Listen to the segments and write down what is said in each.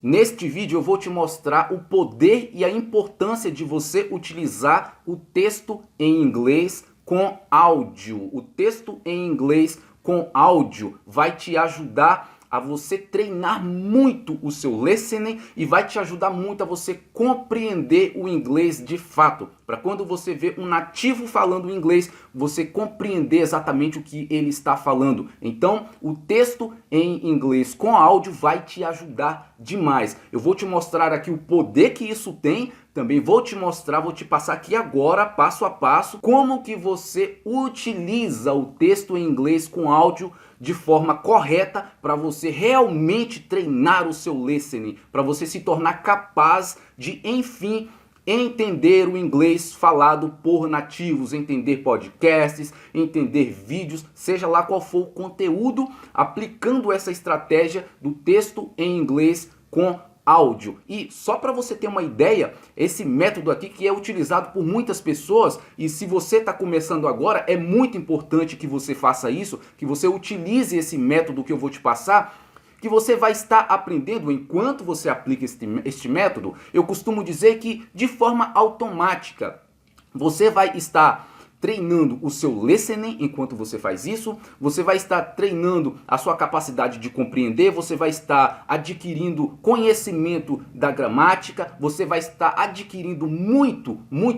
Neste vídeo eu vou te mostrar o poder e a importância de você utilizar o texto em inglês com áudio. O texto em inglês com áudio vai te ajudar a você treinar muito o seu listening e vai te ajudar muito a você compreender o inglês de fato. Para quando você vê um nativo falando inglês, você compreender exatamente o que ele está falando. Então, o texto em inglês com áudio vai te ajudar demais. Eu vou te mostrar aqui o poder que isso tem. Também vou te mostrar, vou te passar aqui agora, passo a passo, como que você utiliza o texto em inglês com áudio de forma correta para você realmente treinar o seu listening, para você se tornar capaz de, enfim, entender o inglês falado por nativos, entender podcasts, entender vídeos, seja lá qual for o conteúdo, aplicando essa estratégia do texto em inglês com áudio. E só para você ter uma ideia, esse método aqui que é utilizado por muitas pessoas, e se você está começando agora, é muito importante que você faça isso, que você utilize esse método que eu vou te passar, que você vai estar aprendendo enquanto você aplica este método. Eu costumo dizer que de forma automática você vai estar treinando o seu listening enquanto você faz isso, você vai estar treinando a sua capacidade de compreender, você vai estar adquirindo conhecimento da gramática, você vai estar adquirindo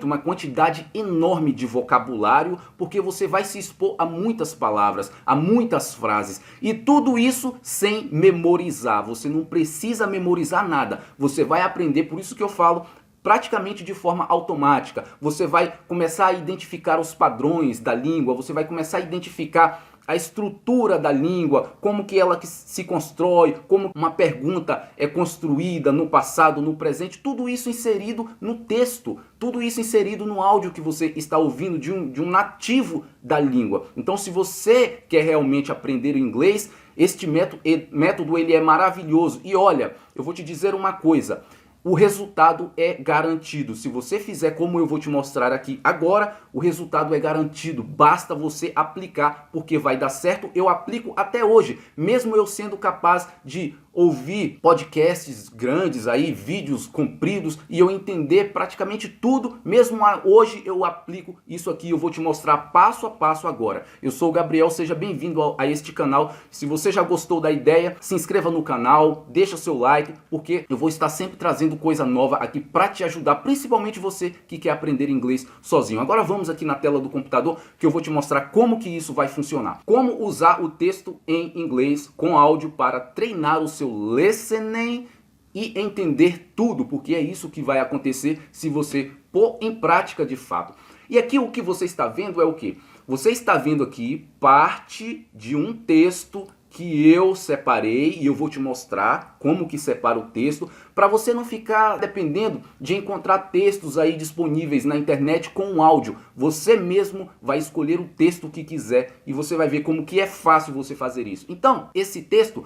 uma quantidade enorme de vocabulário, porque você vai se expor a muitas palavras, a muitas frases, e tudo isso sem memorizar. Você não precisa memorizar nada, você vai aprender, por isso que eu falo, praticamente de forma automática. Você vai começar a identificar os padrões da língua, você vai começar a identificar a estrutura da língua, como que ela se constrói, como uma pergunta é construída no passado, no presente, tudo isso inserido no texto, tudo isso inserido no áudio que você está ouvindo de um nativo da língua. Então, se você quer realmente aprender o inglês, este método ele é maravilhoso. E olha, eu vou te dizer uma coisa, o resultado é garantido. Se você fizer como eu vou te mostrar aqui agora, o resultado é garantido. Basta você aplicar, porque vai dar certo. Eu aplico até hoje, mesmo eu sendo capaz de ouvir podcasts grandes aí, vídeos compridos, e eu entender praticamente tudo, mesmo hoje eu aplico isso aqui, eu vou te mostrar passo a passo agora. Eu sou o Gabriel, seja bem-vindo a este canal. Se você já gostou da ideia, se inscreva no canal, deixa seu like, porque eu vou estar sempre trazendo coisa nova aqui para te ajudar, principalmente você que quer aprender inglês sozinho. Agora vamos aqui na tela do computador que eu vou te mostrar como que isso vai funcionar. Como usar o texto em inglês com áudio para treinar o seu listening e entender tudo, porque é isso que vai acontecer se você pôr em prática de fato. E aqui o que você está vendo é o quê? Você está vendo aqui parte de um texto que eu separei e eu vou te mostrar como que separa o texto para você não ficar dependendo de encontrar textos aí disponíveis na internet com áudio. Você mesmo vai escolher o texto que quiser e você vai ver como que é fácil você fazer isso. Então, esse texto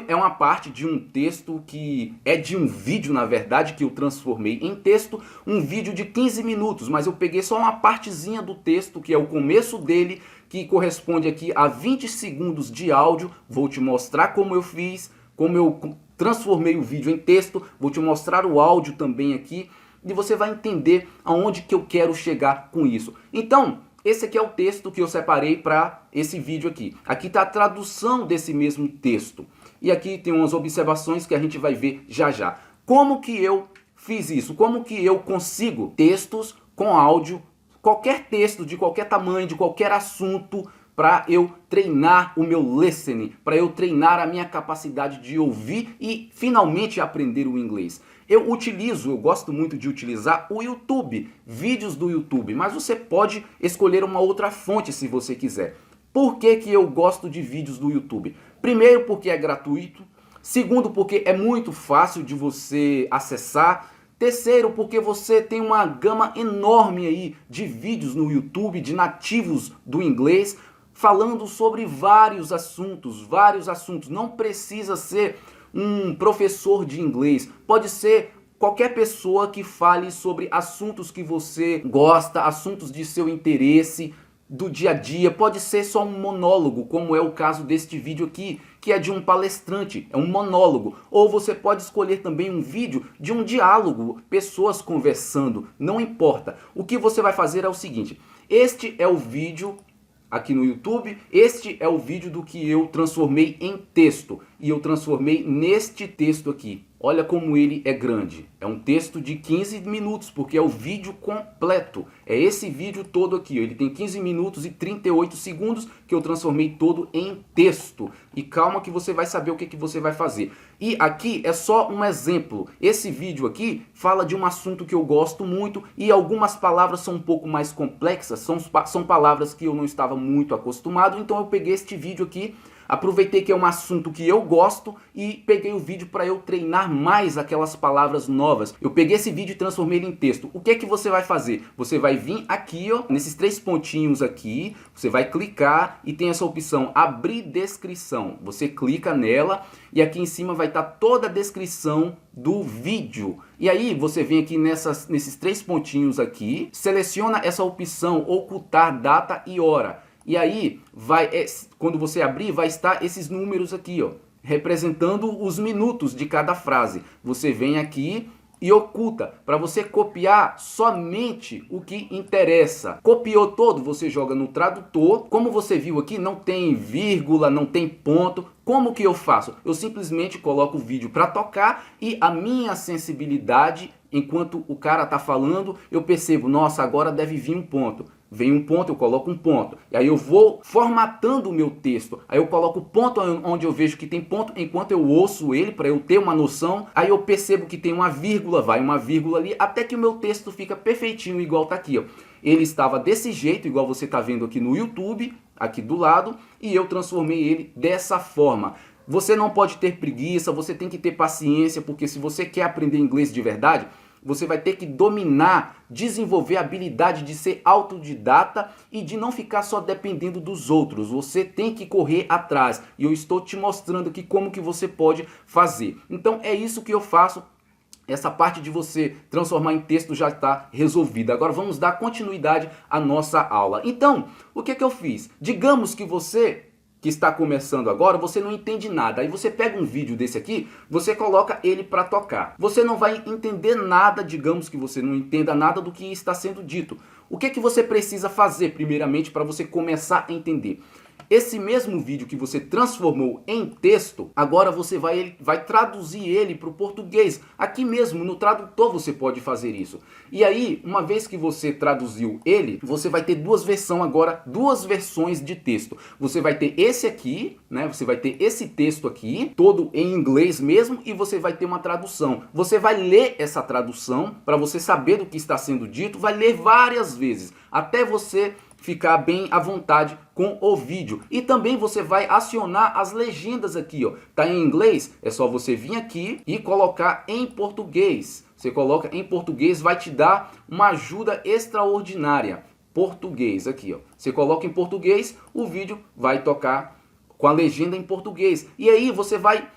é uma parte de um texto que é de um vídeo, na verdade, que eu transformei em texto, um vídeo de 15 minutos, mas eu peguei só uma partezinha do texto, que é o começo dele, que corresponde aqui a 20 segundos de áudio. Vou te mostrar como eu fiz, como eu transformei o vídeo em texto, vou te mostrar o áudio também aqui, e você vai entender aonde que eu quero chegar com isso. Então, esse aqui é o texto que eu separei para esse vídeo aqui. Aqui está a tradução desse mesmo texto. E aqui tem umas observações que a gente vai ver já já. Como que eu fiz isso? Como que eu consigo textos com áudio, qualquer texto de qualquer tamanho, de qualquer assunto, para eu treinar o meu listening, para eu treinar a minha capacidade de ouvir e finalmente aprender o inglês. Eu gosto muito de utilizar o YouTube, vídeos do YouTube, mas você pode escolher uma outra fonte se você quiser. Por que que eu gosto de vídeos do YouTube? Primeiro, porque é gratuito. Segundo, porque é muito fácil de você acessar. Terceiro, porque você tem uma gama enorme aí de vídeos no YouTube, de nativos do inglês, falando sobre vários assuntos. Não precisa ser um professor de inglês, pode ser qualquer pessoa que fale sobre assuntos que você gosta, assuntos de seu interesse. do dia a dia, pode ser só um monólogo, como é o caso deste vídeo aqui, que é de um palestrante, é um monólogo. Ou você pode escolher também um vídeo de um diálogo, pessoas conversando, não importa. O que você vai fazer é o seguinte: este é o vídeo aqui no YouTube, este é o vídeo do que eu transformei em texto, e eu transformei neste texto aqui. Olha como ele é grande, é um texto de 15 minutos, porque é o vídeo completo, é esse vídeo todo aqui, ele tem 15 minutos e 38 segundos que eu transformei todo em texto. E calma que você vai saber o que você vai fazer. E aqui é só um exemplo, esse vídeo aqui fala de um assunto que eu gosto muito e algumas palavras são um pouco mais complexas, são palavras que eu não estava muito acostumado, então eu peguei este vídeo aqui, aproveitei que é um assunto que eu gosto e peguei o vídeo para eu treinar mais aquelas palavras novas. Eu peguei esse vídeo e transformei ele em texto. O que é que você vai fazer? Você vai vir aqui, ó, nesses 3 pontinhos aqui, você vai clicar e tem essa opção abrir descrição. Você clica nela e aqui em cima vai estar toda a descrição do vídeo. E aí você vem aqui nesses 3 pontinhos aqui, seleciona essa opção ocultar data e hora. E aí, quando você abrir, vai estar esses números aqui, ó, representando os minutos de cada frase. Você vem aqui e oculta, para você copiar somente o que interessa. Copiou todo, você joga no tradutor. Como você viu aqui, não tem vírgula, não tem ponto. Como que eu faço? Eu simplesmente coloco o vídeo para tocar e a minha sensibilidade, enquanto o cara está falando, eu percebo, nossa, agora deve vir um ponto. Vem um ponto, eu coloco um ponto. E aí eu vou formatando o meu texto. Aí eu coloco o ponto onde eu vejo que tem ponto, enquanto eu ouço ele, para eu ter uma noção. Aí eu percebo que tem uma vírgula, vai uma vírgula ali, até que o meu texto fica perfeitinho, igual tá aqui, ó. Ele estava desse jeito, igual você está vendo aqui no YouTube, aqui do lado, e eu transformei ele dessa forma. Você não pode ter preguiça, você tem que ter paciência, porque se você quer aprender inglês de verdade, você vai ter que dominar, desenvolver a habilidade de ser autodidata e de não ficar só dependendo dos outros. Você tem que correr atrás. E eu estou te mostrando aqui como que você pode fazer. Então é isso que eu faço. Essa parte de você transformar em texto já está resolvida. Agora vamos dar continuidade à nossa aula. Então, o que eu fiz? Digamos que você que está começando agora, você não entende nada. Aí você pega um vídeo desse aqui, você coloca ele para tocar. Você não vai entender nada, digamos que você não entenda nada do que está sendo dito. O que você precisa fazer primeiramente para você começar a entender? Esse mesmo vídeo que você transformou em texto, agora você vai traduzir ele para o português. Aqui mesmo no tradutor você pode fazer isso. E aí, uma vez que você traduziu ele, você vai ter duas versões de texto. Você vai ter esse aqui, né? Você vai ter esse texto aqui, todo em inglês mesmo, e você vai ter uma tradução. Você vai ler essa tradução para você saber do que está sendo dito, vai ler várias vezes, até você ficar bem à vontade com o vídeo. E também você vai acionar as legendas aqui, ó. Tá em inglês? É só você vir aqui e colocar em português. Você coloca em português, vai te dar uma ajuda extraordinária. Português aqui, ó. Você coloca em português, o vídeo vai tocar com a legenda em português. E aí você vai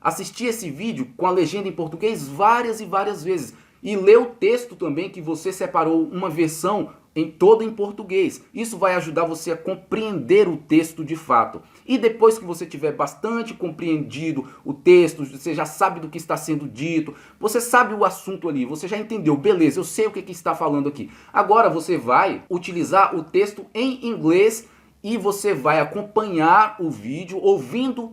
assistir esse vídeo com a legenda em português várias e várias vezes. E ler o texto também, que você separou uma versão todo em português. Isso vai ajudar você a compreender o texto de fato. E depois que você tiver bastante compreendido o texto, você já sabe do que está sendo dito, você sabe o assunto ali, você já entendeu, beleza, eu sei o que está falando aqui. Agora você vai utilizar o texto em inglês e você vai acompanhar o vídeo,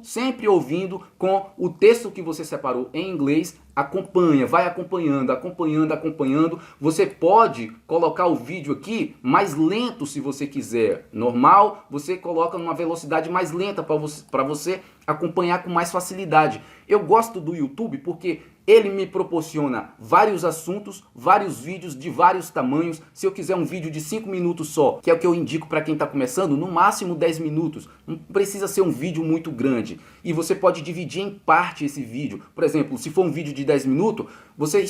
sempre ouvindo com o texto que você separou em inglês. Vai acompanhando. Você pode colocar o vídeo aqui mais lento se você quiser. Normal, você coloca numa velocidade mais lenta para você acompanhar com mais facilidade. Eu gosto do YouTube porque ele me proporciona vários assuntos, vários vídeos de vários tamanhos. Se eu quiser um vídeo de 5 minutos só, que é o que eu indico para quem está começando, no máximo 10 minutos. Não precisa ser um vídeo muito grande. E você pode dividir em parte esse vídeo. Por exemplo, se for um vídeo de 10 minutos, você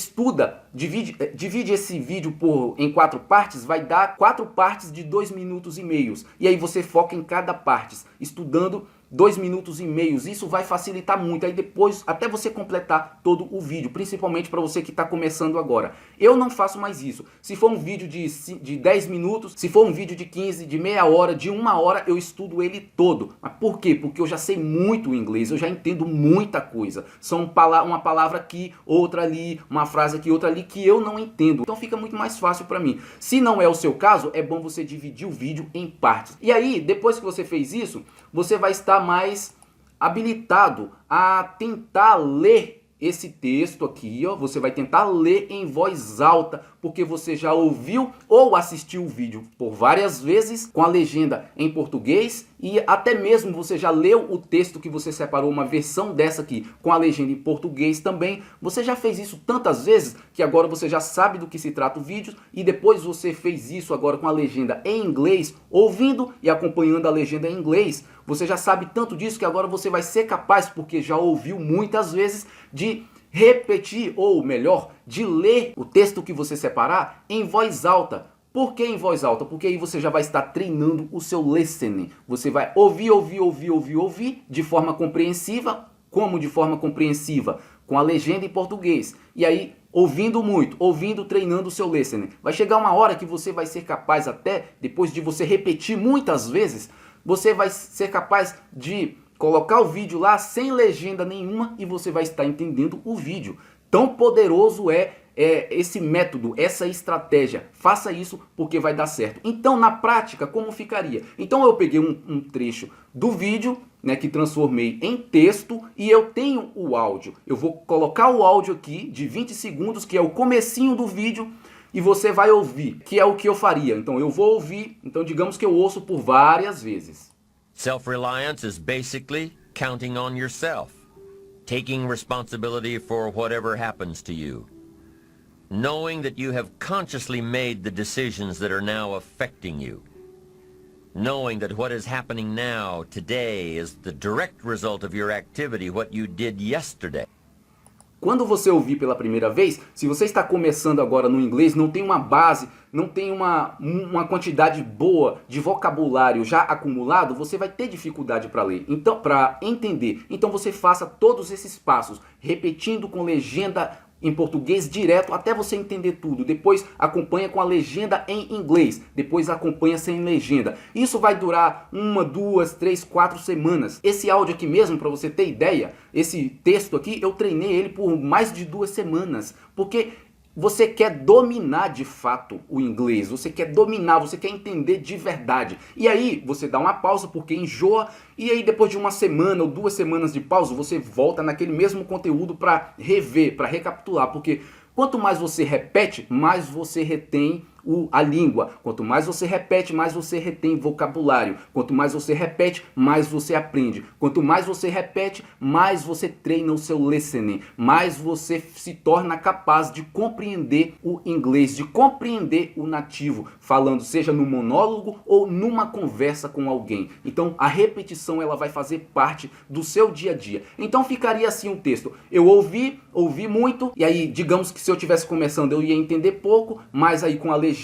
divide esse vídeo em 4 partes, vai dar 4 partes de 2 minutos e meio. E aí você foca em cada parte, estudando 2 minutos e meio. Isso vai facilitar muito. Aí depois, até você completar todo o vídeo, principalmente para você que está começando agora. Eu não faço mais isso. Se for um vídeo de 10 minutos, se for um vídeo de 15, de meia hora, de 1 hora, eu estudo ele todo. Mas por quê? Porque eu já sei muito inglês, eu já entendo muita coisa. São uma palavra aqui, outra ali, uma frase aqui, outra ali, que eu não entendo. Então fica muito mais fácil para mim. Se não é o seu caso, é bom você dividir o vídeo em partes. E aí, depois que você fez isso, você vai estar mais habilitado a tentar ler esse texto aqui, ó, você vai tentar ler em voz alta, porque você já ouviu ou assistiu o vídeo por várias vezes com a legenda em português e até mesmo você já leu o texto que você separou, uma versão dessa aqui com a legenda em português também. Você já fez isso tantas vezes que agora você já sabe do que se trata o vídeo e depois você fez isso agora com a legenda em inglês, ouvindo e acompanhando a legenda em inglês. Você já sabe tanto disso que agora você vai ser capaz, porque já ouviu muitas vezes, de repetir, ou melhor, de ler o texto que você separar em voz alta. Por que em voz alta? Porque aí você já vai estar treinando o seu listening. Você vai ouvir de forma compreensiva. Como de forma compreensiva? Com a legenda em português. E aí, ouvindo muito, treinando o seu listening. Vai chegar uma hora que você vai ser capaz, até depois de você repetir muitas vezes, você vai ser capaz de colocar o vídeo lá sem legenda nenhuma e você vai estar entendendo o vídeo. Tão poderoso é esse método, essa estratégia. Faça isso porque vai dar certo. Então, na prática, como ficaria? Então, eu peguei um trecho do vídeo, né, que transformei em texto e eu tenho o áudio. Eu vou colocar o áudio aqui de 20 segundos, que é o comecinho do vídeo, e você vai ouvir, que é o que eu faria. Então, eu vou ouvir, então digamos que eu ouço por várias vezes. Self-reliance is basically counting on yourself, taking responsibility for whatever happens to you, knowing that you have consciously made the decisions that are now affecting you, knowing that what is happening now, today, is the direct result of your activity, what you did yesterday. Quando você ouvir pela primeira vez, se você está começando agora no inglês, não tem uma base, não tem uma quantidade boa de vocabulário já acumulado, você vai ter dificuldade para ler, então, para entender. Então você faça todos esses passos, repetindo com legenda em português direto até você entender tudo. Depois acompanha com a legenda em inglês. Depois acompanha sem legenda. Isso vai durar 1, 2, 3, 4 semanas. Esse áudio aqui mesmo, para você ter ideia, esse texto aqui, eu treinei ele por mais de 2 semanas. Porque você quer dominar de fato o inglês, você quer dominar, você quer entender de verdade. E aí você dá uma pausa porque enjoa, e aí depois de 1 semana ou 2 semanas de pausa, você volta naquele mesmo conteúdo para rever, para recapitular. Porque quanto mais você repete, mais você retém a língua. Quanto mais você repete, mais você retém vocabulário. Quanto mais você repete, mais você aprende. Quanto mais você repete, mais você treina o seu listening. Mais você se torna capaz de compreender o inglês, de compreender o nativo, falando seja no monólogo ou numa conversa com alguém. Então a repetição ela vai fazer parte do seu dia a dia. Então ficaria assim o texto. Eu ouvi muito, e aí digamos que se eu estivesse começando eu ia entender pouco, mas aí com a legenda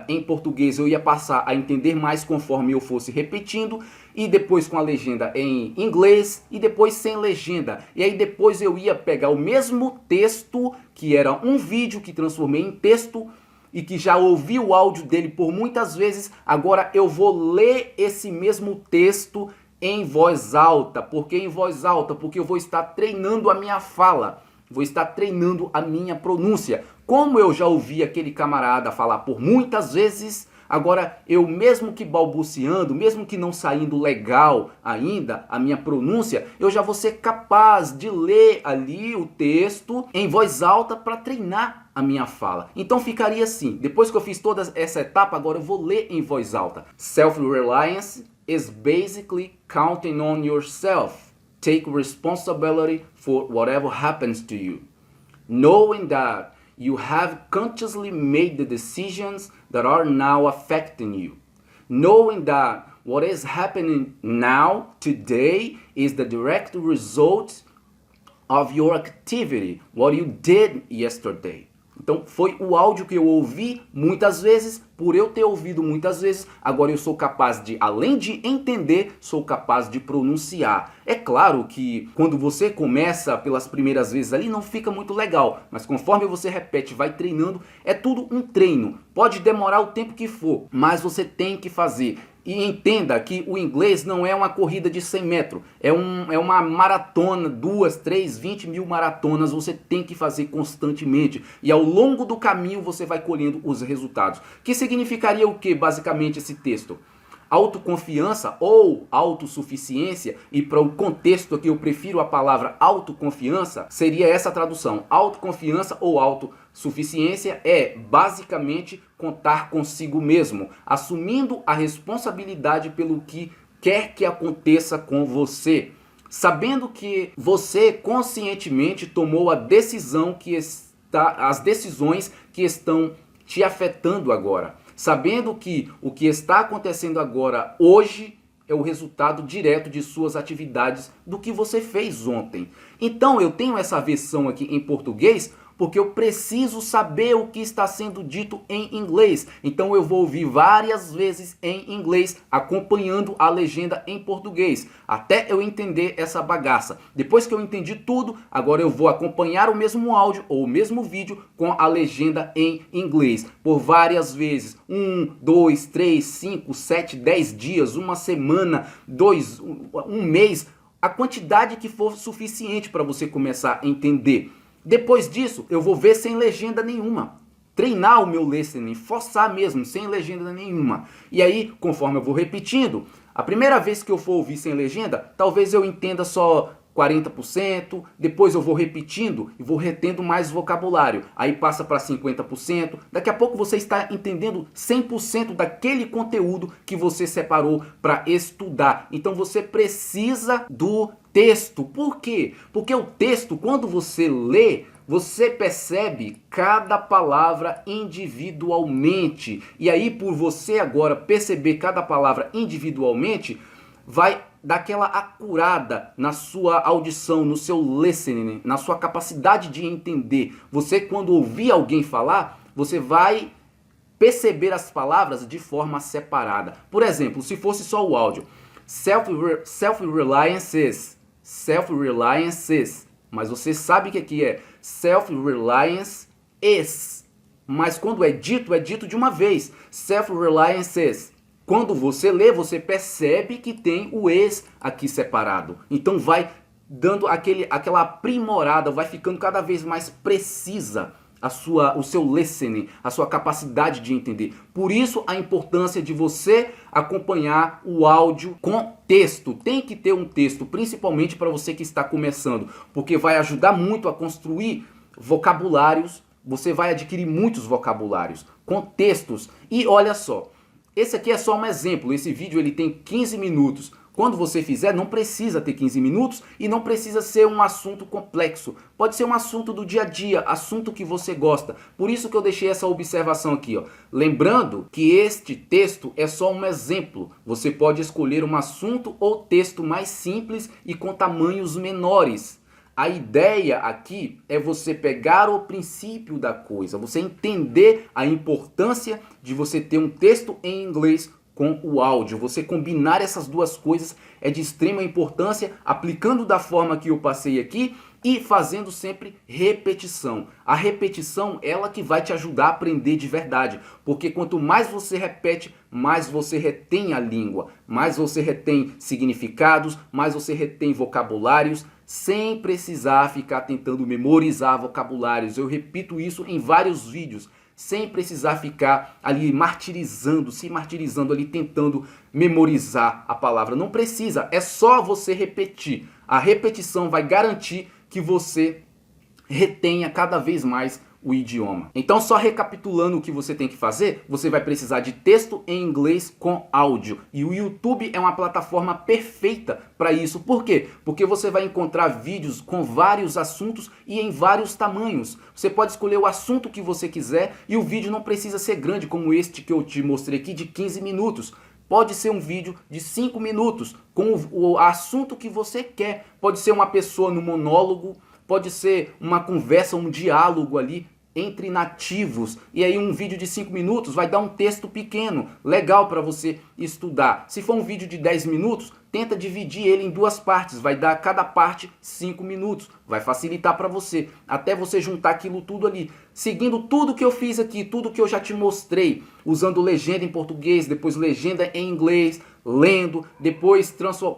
em português eu ia passar a entender mais conforme eu fosse repetindo, e depois com a legenda em inglês e depois sem legenda. E aí depois eu ia pegar o mesmo texto, que era um vídeo que transformei em texto e que já ouvi o áudio dele por muitas vezes, agora eu vou ler esse mesmo texto em voz alta. Por que em voz alta? Porque eu vou estar treinando a minha fala. Vou estar treinando a minha pronúncia. Como eu já ouvi aquele camarada falar por muitas vezes, agora eu mesmo que balbuciando, mesmo que não saindo legal ainda a minha pronúncia, eu já vou ser capaz de ler ali o texto em voz alta para treinar a minha fala. Então ficaria assim, depois que eu fiz toda essa etapa, agora eu vou ler em voz alta. Self-reliance is basically counting on yourself. Take responsibility for whatever happens to you, knowing that you have consciously made the decisions that are now affecting you, knowing that what is happening now, today, is the direct result of your activity, what you did yesterday. Então foi o áudio que eu ouvi muitas vezes, por eu ter ouvido muitas vezes, agora eu sou capaz de, além de entender, sou capaz de pronunciar. É claro que quando você começa pelas primeiras vezes ali não fica muito legal, mas conforme você repete, vai treinando, é tudo um treino. Pode demorar o tempo que for, mas você tem que fazer. E entenda que o inglês não é uma corrida de 100 metros, é uma maratona, 2, 3, 20 mil maratonas, você tem que fazer constantemente. E ao longo do caminho você vai colhendo os resultados. Que significaria o que basicamente esse texto? Autoconfiança ou autossuficiência, e para o contexto aqui eu prefiro a palavra autoconfiança, seria essa tradução. Autoconfiança ou autossuficiência é basicamente contar consigo mesmo, assumindo a responsabilidade pelo que quer que aconteça com você, sabendo que você conscientemente tomou a decisão as decisões que estão te afetando agora. Sabendo que o que está acontecendo agora, hoje, é o resultado direto de suas atividades, do que você fez ontem. Então eu tenho essa versão aqui em português, porque eu preciso saber o que está sendo dito em inglês. Então eu vou ouvir várias vezes em inglês, acompanhando a legenda em português, até eu entender essa bagaça. Depois que eu entendi tudo, agora eu vou acompanhar o mesmo áudio ou o mesmo vídeo com a legenda em inglês, por várias vezes. 1, 2, 3, 5, 7, 10 dias, uma semana, um mês, a quantidade que for suficiente para você começar a entender. Depois disso, eu vou ver sem legenda nenhuma. Treinar o meu listening, forçar mesmo, sem legenda nenhuma. E aí, conforme eu vou repetindo, a primeira vez que eu for ouvir sem legenda, talvez eu entenda só 40%, depois eu vou repetindo e vou retendo mais vocabulário. Aí passa para 50%, daqui a pouco você está entendendo 100% daquele conteúdo que você separou para estudar. Então você precisa do texto. Por quê? Porque o texto, quando você lê, você percebe cada palavra individualmente. E aí, por você agora perceber cada palavra individualmente, vai dar aquela acurada na sua audição, no seu listening, na sua capacidade de entender. Você, quando ouvir alguém falar, você vai perceber as palavras de forma separada. Por exemplo, se fosse só o áudio, self-reliances, mas você sabe o que aqui é self-reliance is, mas quando é dito de uma vez, self-reliances. Quando você lê, você percebe que tem o is aqui separado. Então vai dando aquela aprimorada, vai ficando cada vez mais precisa o seu listening, a sua capacidade de entender. Por isso a importância de você acompanhar o áudio com texto. Tem que ter um texto, principalmente para você que está começando, porque vai ajudar muito a construir vocabulários. Você vai adquirir muitos vocabulários com textos. E olha só, esse aqui é só um exemplo. Esse vídeo ele tem 15 minutos. Quando você fizer, não precisa ter 15 minutos e não precisa ser um assunto complexo. Pode ser um assunto do dia a dia, assunto que você gosta. Por isso que eu deixei essa observação aqui, ó. Lembrando que este texto é só um exemplo. Você pode escolher um assunto ou texto mais simples e com tamanhos menores. A ideia aqui é você pegar o princípio da coisa, você entender a importância de você ter um texto em inglês com o áudio. Você combinar essas duas coisas é de extrema importância, aplicando da forma que eu passei aqui e fazendo sempre repetição. A repetição, ela que vai te ajudar a aprender de verdade, porque quanto mais você repete, mais você retém a língua, mais você retém significados, mais você retém vocabulários, sem precisar ficar tentando memorizar vocabulários. Eu repito isso em vários vídeos, sem precisar ficar ali se martirizando ali, tentando memorizar a palavra. Não precisa, é só você repetir. A repetição vai garantir que você retenha cada vez mais o idioma. Então, só recapitulando o que você tem que fazer, você vai precisar de texto em inglês com áudio. E o YouTube é uma plataforma perfeita para isso. Por quê? Porque você vai encontrar vídeos com vários assuntos e em vários tamanhos. Você pode escolher o assunto que você quiser e o vídeo não precisa ser grande como este que eu te mostrei aqui de 15 minutos. Pode ser um vídeo de 5 minutos com o assunto que você quer. Pode ser uma pessoa no monólogo, pode ser uma conversa, um diálogo ali. entre nativos, e aí um vídeo de 5 minutos vai dar um texto pequeno, legal para você estudar. Se for um vídeo de 10 minutos, tenta dividir ele em 2 partes, vai dar cada parte 5 minutos, vai facilitar para você, até você juntar aquilo tudo ali, seguindo tudo que eu fiz aqui, tudo que eu já te mostrei, usando legenda em português, depois legenda em inglês, lendo, depois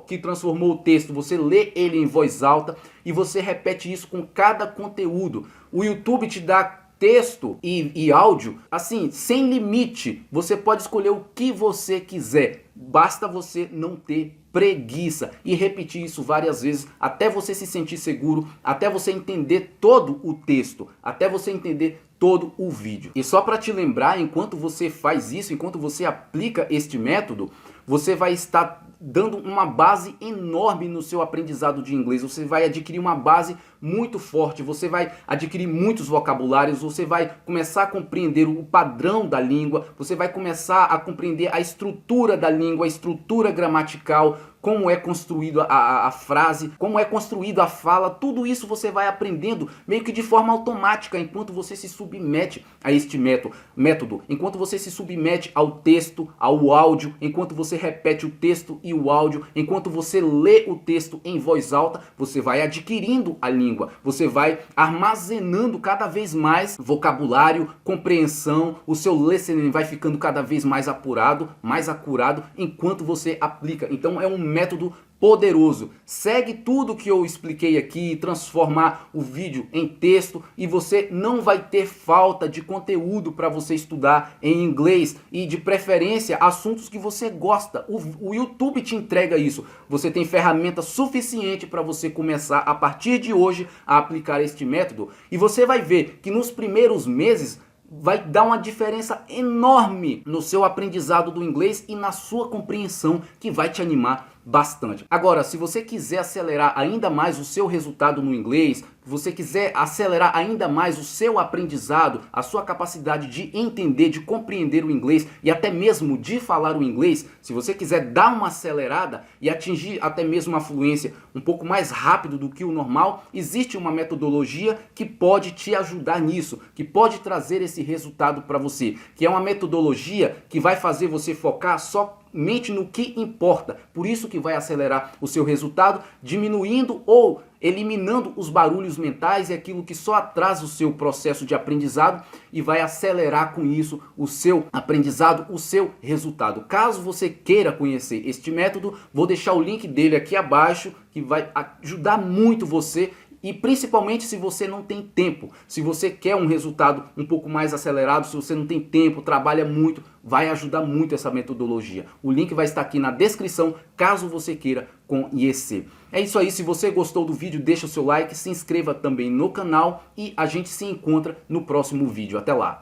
que transformou o texto, você lê ele em voz alta e você repete isso com cada conteúdo. O YouTube te dá texto e áudio, assim, sem limite. Você pode escolher o que você quiser. Basta você não ter preguiça e repetir isso várias vezes até você se sentir seguro, até você entender todo o texto, até você entender todo o vídeo. E só para te lembrar, enquanto você faz isso, enquanto você aplica este método, você vai estar dando uma base enorme no seu aprendizado de inglês. Você vai adquirir uma base muito forte, você vai adquirir muitos vocabulários, você vai começar a compreender o padrão da língua, você vai começar a compreender a estrutura da língua, a estrutura gramatical, como é construído a frase, como é construído a fala, tudo isso você vai aprendendo meio que de forma automática enquanto você se submete a este método, enquanto você se submete ao texto, ao áudio, enquanto você repete o texto e o áudio, enquanto você lê o texto em voz alta, você vai adquirindo a língua, você vai armazenando cada vez mais vocabulário, compreensão, o seu listening vai ficando cada vez mais apurado, mais acurado, enquanto você aplica. Então é um método poderoso. Segue tudo que eu expliquei aqui, transformar o vídeo em texto e você não vai ter falta de conteúdo para você estudar em inglês e de preferência assuntos que você gosta. O YouTube te entrega isso. Você tem ferramenta suficiente para você começar a partir de hoje a aplicar este método e você vai ver que nos primeiros meses vai dar uma diferença enorme no seu aprendizado do inglês e na sua compreensão, que vai te animar bastante. Agora, se você quiser acelerar ainda mais o seu resultado no inglês, você quiser acelerar ainda mais o seu aprendizado, a sua capacidade de entender, de compreender o inglês e até mesmo de falar o inglês, se você quiser dar uma acelerada e atingir até mesmo uma fluência um pouco mais rápido do que o normal, existe uma metodologia que pode te ajudar nisso, que pode trazer esse resultado para você, que é uma metodologia que vai fazer você focar somente no que importa. Por isso que vai acelerar o seu resultado, diminuindo ou eliminando os barulhos mentais e aquilo que só atrasa o seu processo de aprendizado e vai acelerar com isso o seu aprendizado, o seu resultado. Caso você queira conhecer este método, vou deixar o link dele aqui abaixo, que vai ajudar muito você. E principalmente se você não tem tempo, se você quer um resultado um pouco mais acelerado, se você não tem tempo, trabalha muito, vai ajudar muito essa metodologia. O link vai estar aqui na descrição, caso você queira conhecer. É isso aí, se você gostou do vídeo, deixa o seu like, se inscreva também no canal e a gente se encontra no próximo vídeo. Até lá!